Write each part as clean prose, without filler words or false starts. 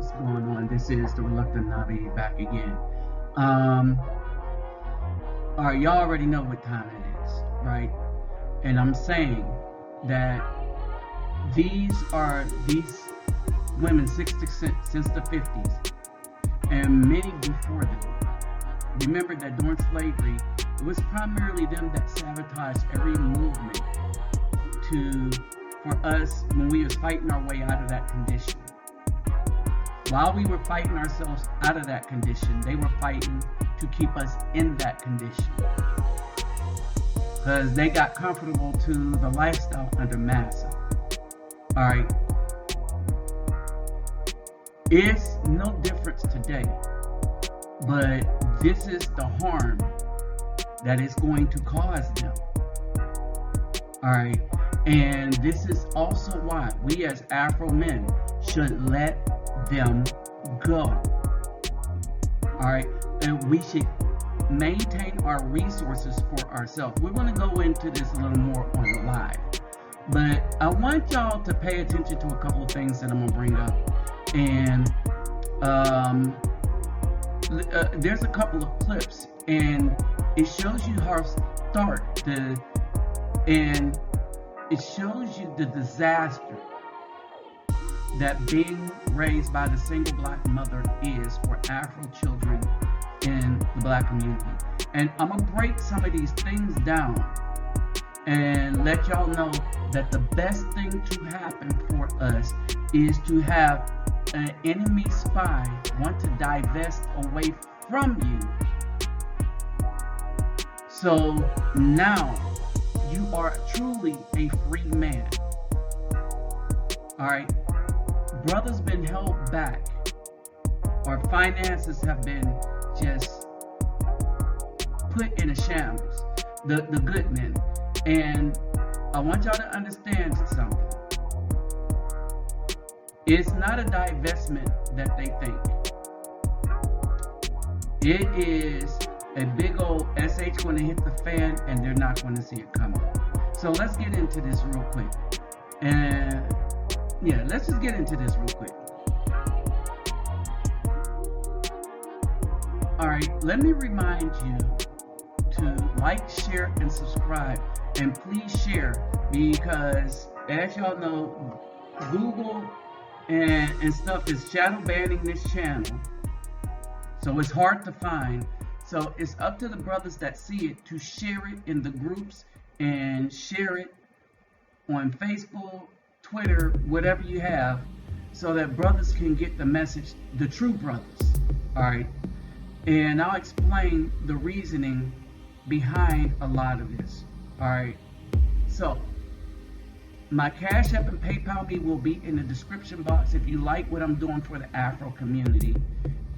what's going on? This is the Reluctant Nabi back again. Alright, y'all already know what time it is, right? And I'm saying that these women since the 50s and many before them. Remember that during slavery, it was primarily them that sabotaged every movement for us when we was fighting our way out of that condition. While we were fighting ourselves out of that condition, they were fighting to keep us in that condition. Because they got comfortable to the lifestyle under massa. Alright. It's no difference today. But this is the harm that it's going to cause them. Alright. And this is also why we as Afro men should let them go. Alright. And we should maintain our resources for ourselves. We're going to go into this a little more on the live. But I want y'all to pay attention to a couple of things that I'm going to bring up. And there's a couple of clips. And it shows you how and it shows you the disaster that being raised by the single black mother is for Afro children in the black community. And I'm going to break some of these things down and let y'all know that the best thing to happen for us is to have an enemy spy want to divest away from you. So now you are truly a free man. Alright? Brothers been held back. Our finances have been just put in a shambles. The good men. And I want y'all to understand something. It's not a divestment that they think. It is a big old SH going to hit the fan and they're not going to see it coming. So let's get into this real quick. And yeah, let's just get into this real quick. Alright, let me remind you to like, share, and subscribe. And please share because as y'all know, Google and stuff is shadow banning this channel. So it's hard to find. So it's up to the brothers that see it to share it in the groups and share it on Facebook, Twitter, whatever you have, so that brothers can get the message, the true brothers. Alright. And I'll explain the reasoning behind a lot of this. Alright. So my Cash App and PayPal me will be in the description box if you like what I'm doing for the Afro community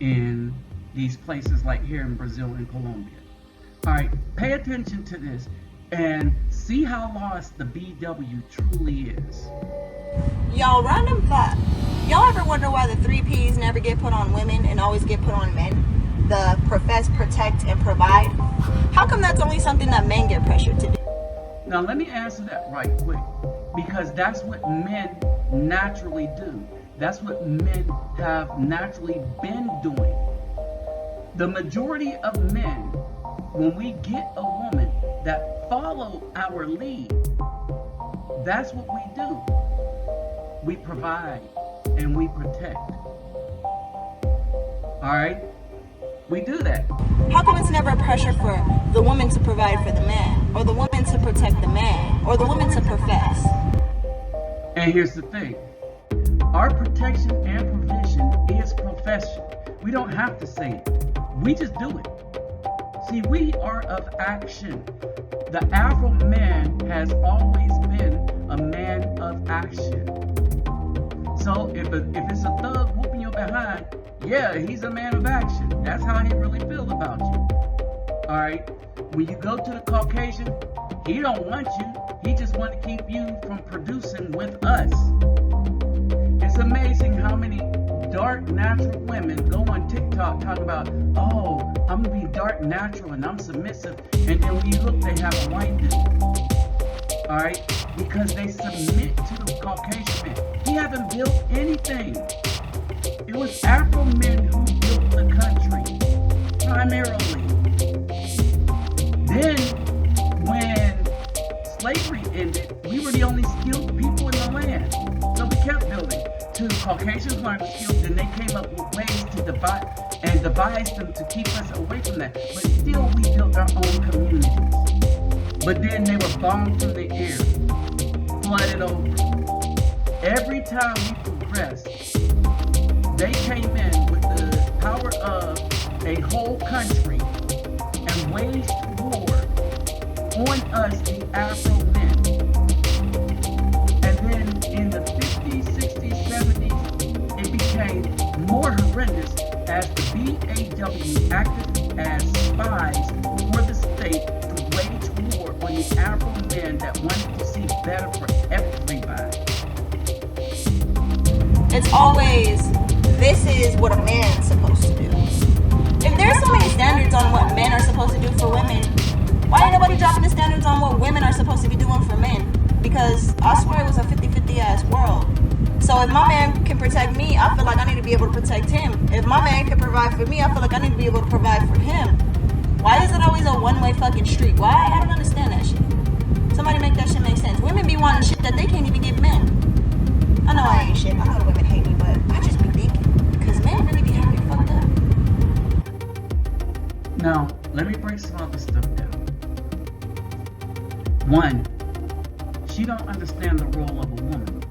in these places like here in Brazil and Colombia. Alright, pay attention to this and see how lost the BW truly is. Y'all, random fact. Y'all ever wonder why the 3 Ps never get put on women and always get put on men? The profess, protect, and provide. How come that's only something that men get pressured to do? Now let me answer that right quick. Because that's what men naturally do. That's what men have naturally been doing. The majority of men, when we get a woman that follow our lead, that's what we do. We provide and we protect. Alright? We do that. How come it's never pressure for the woman to provide for the man, or the woman to protect the man, or the woman to profess? And here's the thing. Our protection and provision is profession. We don't have to say it. We just do it. See, we are of action. The Afro man has always been a man of action. So if it's a thug whooping your behind, yeah, he's a man of action. That's how he really feels about you. Alright? When you go to the Caucasian, he don't want you. He just want to keep you from producing with us. It's amazing how many dark natural women go on TikTok talking about, oh, I'm going to be dark natural and I'm submissive. And then when you look, they have a white dude. Alright? Because they submit to the Caucasian man. He haven't built anything. It was Afro men who built the country, primarily. Then, when slavery ended, we were the only skilled people in the land. So we kept building. Till Caucasians learned the skills, then they came up with ways to devise them to keep us away from that. But still, we built our own communities. But then they were bombed from the air, flooded over. Every time we progressed, they came in with the power of a whole country and waged war on us, the Afro men. And then in the 50s, 60s, 70s, it became more horrendous as the BAW acted as spies for the state to wage war on the Afro men that wanted to see better for everybody. It's always, this is what a man's supposed to do. If there's so many standards on what men are supposed to do for women, why ain't nobody dropping the standards on what women are supposed to be doing for men? Because I swear it was a 50-50 ass world. So if my man can protect me, I feel like I need to be able to protect him. If my man can provide for me, I feel like I need to be able to provide for him. Why is it always a one-way fucking street? Why? I don't understand that shit. Somebody make that shit make sense. Women be wanting shit that they can't even give men. I know I ain't shit. I know the women hate me, but I just be thinking. Because men really be having me fucked up. Now, let me break some other stuff down. One, she don't understand the role of a woman.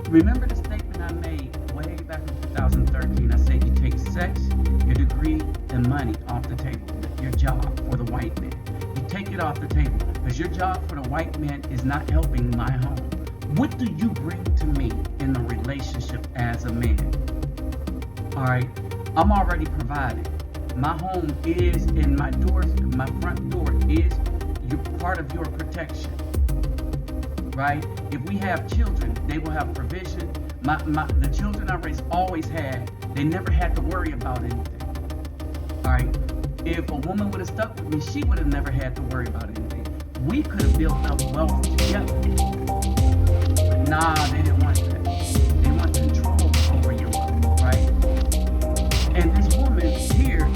Remember the statement I made way back in 2013? I said you take sex, your degree, and money off the table. Your job for the white man. You take it off the table because your job for the white man is not helping my home. What do you bring to me in the relationship as a man? Alright, I'm already provided. My home is in my doors, my front door is part of your protection. Right? If we have children, they will have provision. The children I raised always had, they never had to worry about anything. Alright? If a woman would have stuck with me, she would have never had to worry about anything. We could have built up wealth together. But nah, they didn't want that. They want control over your wealth, right? And this woman here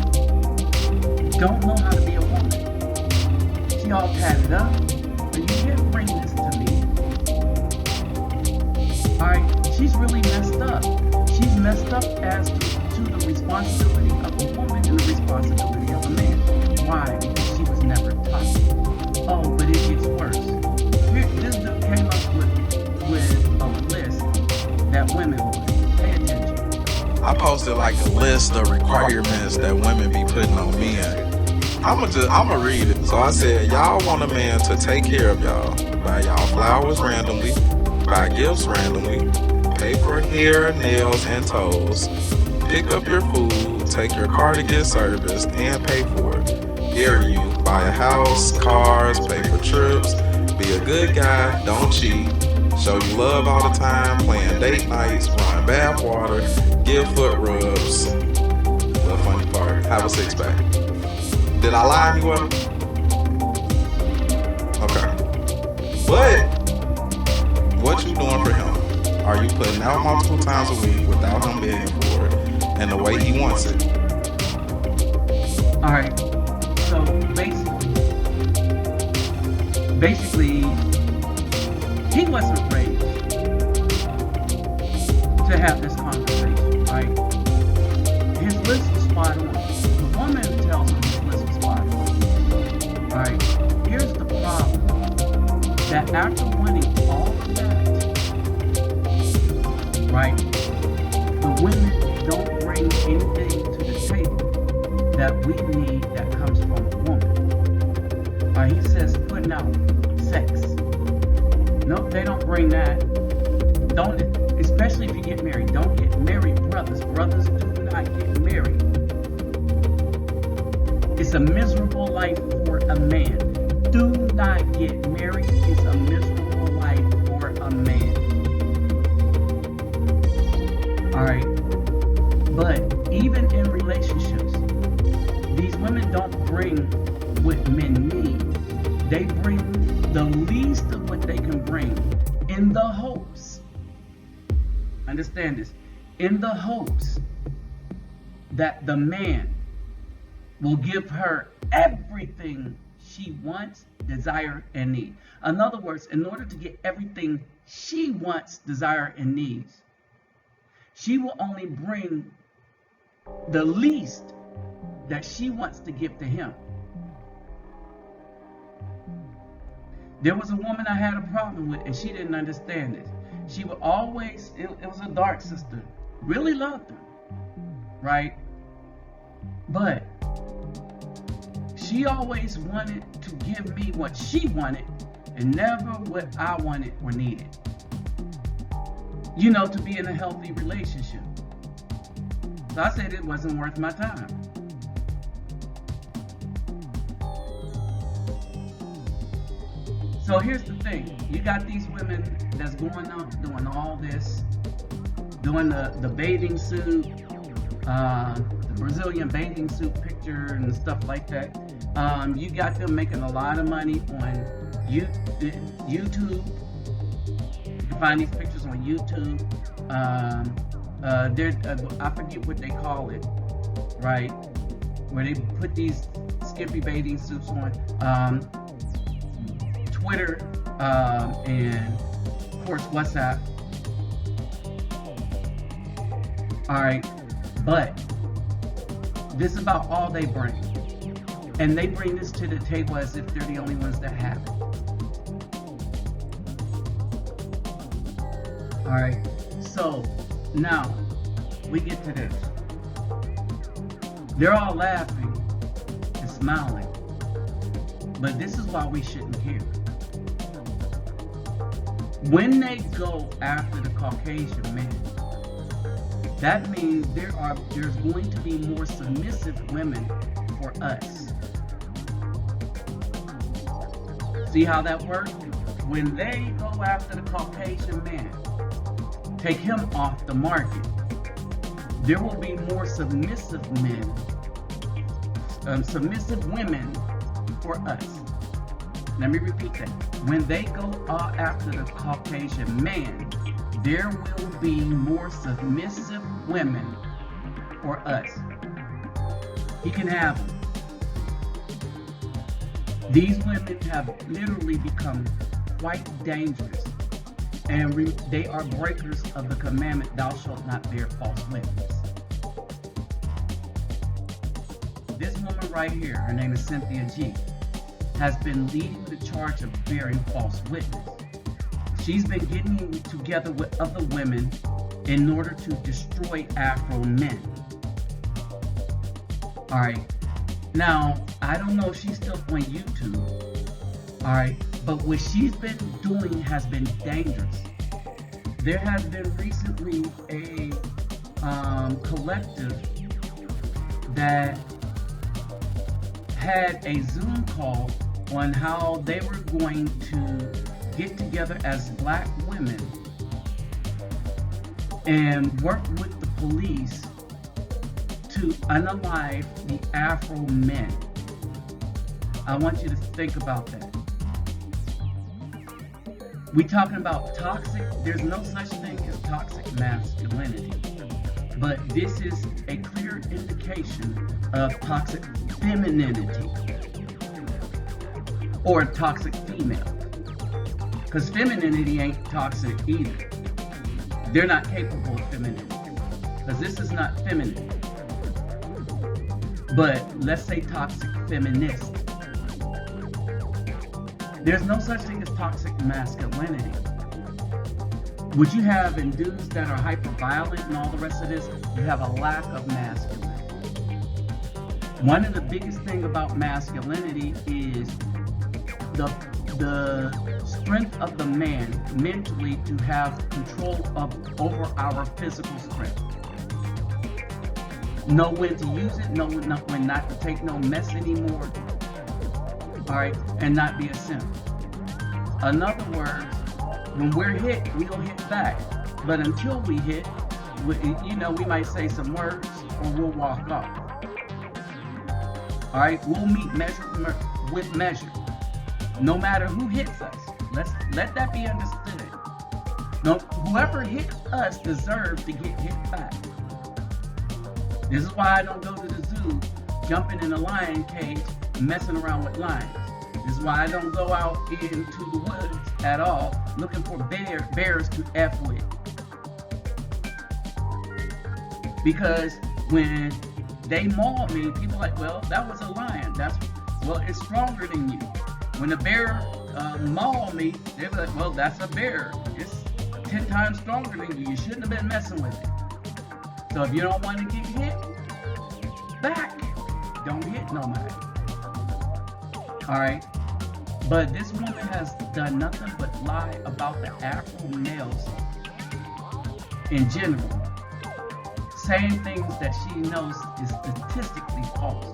don't know how to be a woman. She all padded up, but you can't bring this to me. Alright, she's really messed up. She's messed up as to the responsibility of a woman and the responsibility of a man. Why? Because she was never taught. Oh, but it gets worse. Here, this dude came up with a list that women would pay attention. I posted like a list of requirements that women be putting on men. I'ma read it. So I said, y'all want a man to take care of y'all, buy y'all flowers randomly, buy gifts randomly, pay for hair, nails, and toes, pick up your food, take your car to get serviced, and pay for it. Dare you, buy a house, cars, pay for trips, be a good guy, don't cheat, show you love all the time, plan date nights, run bath water, give foot rubs. The funny part, have a six pack. Did I lie anyway? Okay. But what you doing for him? Are you putting out multiple times a week without him begging for it and the way he wants it? Alright, so basically, he wasn't raised to have this conversation, right? His list was spot on. The woman tells him his list was spot on. Alright, here's the problem. That after winning all of that, right, the women don't bring anything to the table that we need that comes from a woman. Alright, he says putting out sex. Nope, they don't bring that. Don't, especially if you get married. Don't get married, brothers. Brothers do not get married. It's a miserable life for a man. Do not get married. It's a miserable life for a man. Alright. But even in relationships, these women don't bring what men need. They bring the least of what they can bring in the hopes. Understand this. in the hopes that the man will give her everything she wants, desire, and need. In other words, in order to get everything she wants, desire, and needs, she will only bring the least that she wants to give to him. There was a woman I had a problem with, and she didn't understand this. She would always, it was a dark sister, really loved her, right? But she always wanted to give me what she wanted and never what I wanted or needed. You know, to be in a healthy relationship. So I said it wasn't worth my time. So here's the thing. You got these women that's going out doing all this, doing the bathing suit, the Brazilian bathing suit picture and stuff like that. You got them making a lot of money on YouTube. You can find these pictures on YouTube. I forget what they call it, right? Where they put these skimpy bathing suits on. Twitter, and of course WhatsApp. Alright, but this is about all they bring. And they bring this to the table as if they're the only ones that have it. Alright, so now we get to this. They're all laughing and smiling. But this is why we shouldn't care. When they go after the Caucasian man, that means there's going to be more submissive women for us. See how that works? When they go after the Caucasian man, take him off the market, there will be more submissive men, submissive women for us. Let me repeat that. When they go after the Caucasian man, there will be more submissive women for us. He can have them. These women have literally become quite dangerous, and they are breakers of the commandment, thou shalt not bear false witness. This woman right here, her name is Cynthia G, has been leading the charge of bearing false witness. She's been getting together with other women in order to destroy Afro men. Alright, now I don't know if she's still on YouTube, alright, but what she's been doing has been dangerous. There has been recently a collective that had a Zoom call on how they were going to get together as black women and work with the police to unalive the Afro men. I want you to think about that. We talking about toxic, there's no such thing as toxic masculinity, but this is a clear indication of toxic femininity or toxic female, because femininity ain't toxic either. They're not capable of femininity, because this is not feminine. But let's say toxic feminist. There's no such thing as toxic masculinity. What you have in dudes that are hyper-violent and all the rest of this, you have a lack of masculinity. One of the biggest things about masculinity is the strength of the man mentally to have control over our physical strength. Know when to use it, know when not to take no mess anymore, all right, and not be a simp. In other words, when we're hit, we'll hit back. But until we hit, we might say some words or we'll walk off. All right, we'll meet measure with measure. No matter who hits us, let that be understood. No, whoever hits us deserves to get hit back. This is why I don't go to the zoo jumping in a lion cage, messing around with lions. This is why I don't go out into the woods at all looking for bears to F with. Because when they maul me, people are like, well, that was a lion. Well, it's stronger than you. When a bear maul me, they're like, well, that's a bear. It's 10 times stronger than you. You shouldn't have been messing with it. So if you don't want to get hit, back. Don't hit nobody. Alright? But this woman has done nothing but lie about the Afro males in general. Saying things that she knows is statistically false.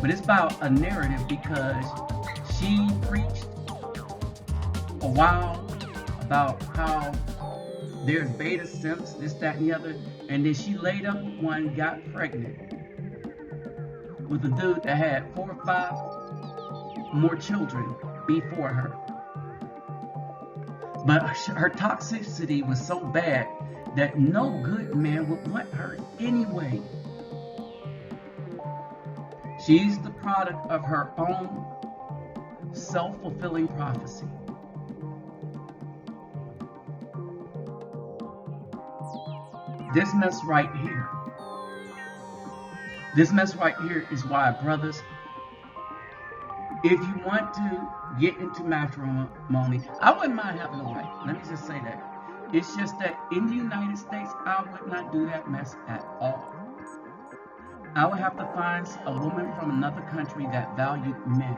But it's about a narrative because she preached a while about how there's beta simps, this, that, and the other, and then she laid up with one, got pregnant with a dude that had 4 or 5 more children before her. But her toxicity was so bad that no good man would want her anyway. She's the product of her own self-fulfilling prophecy. This mess right here. This mess right here is why, brothers, if you want to get into matrimony, I wouldn't mind having a wife. Let me just say that. It's just that in the United States, I would not do that mess at all. I would have to find a woman from another country that valued men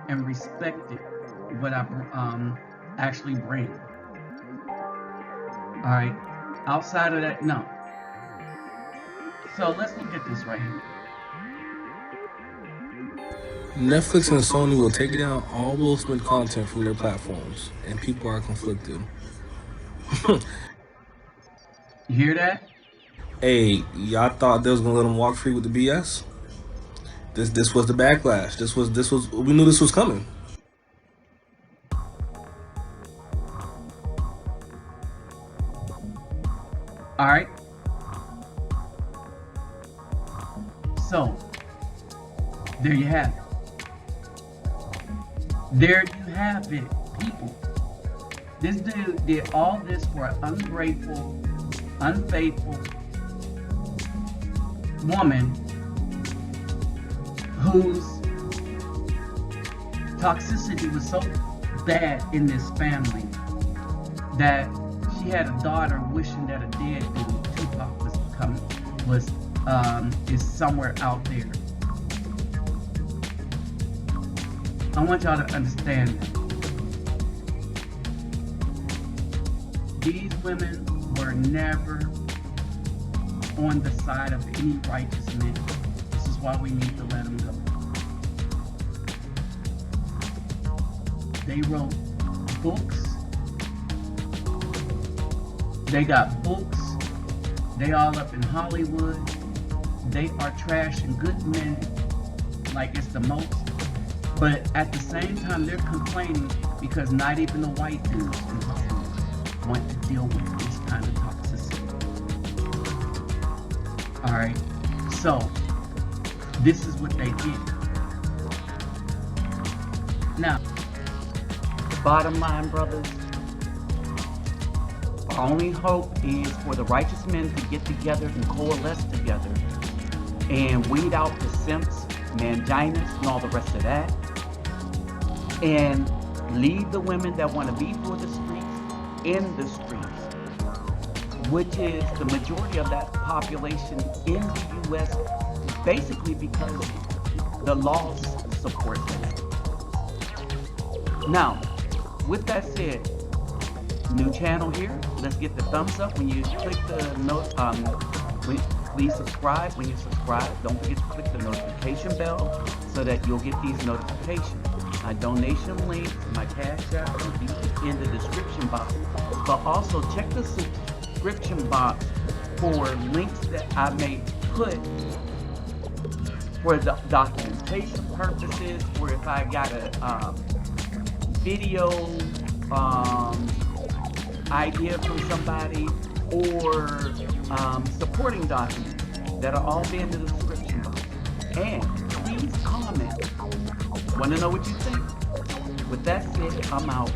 and respected what I actually bring. All right. Outside of that, no. So let's look at this right here. Netflix and Sony will take down all Will Smith content from their platforms, and people are conflicted. You hear that? Hey, y'all thought they was gonna let him walk free with the BS? This was the backlash. This was we knew this was coming. All right. So, there you have it. There you have it, people. This dude did all this for an ungrateful, unfaithful woman whose toxicity was so bad in this family that she had a daughter wishing that a dead dude, Tupac, is somewhere out there. I want y'all to understand that. These women were never on the side of any righteous men. This is why we need to let them go. They wrote books. They got books. They all up in Hollywood. They are trashing good men like it's the most. But at the same time, they're complaining because not even the white dudes in Hollywood want to deal with this kind of toxicity. Alright, so this is what they did. Now, bottom line, brothers, our only hope is for the righteous men to get together and coalesce together and weed out the simps, manginas, and all the rest of that, and leave the women that want to be for the streets in the streets, which is the majority of that population in the U.S., basically because the laws support that. Now, with that said, new channel here. Let's get the thumbs up when you click the note. Please subscribe. When you subscribe, don't forget to click the notification bell so that you'll get these notifications. My donation links, my cash app will be in the description box. But also check the subscription box for links that I may put for the documentation purposes, or if I got a video idea from somebody, or supporting documents that'll all be in the description box. And please comment. Want to know what you think? With that said, I'm out.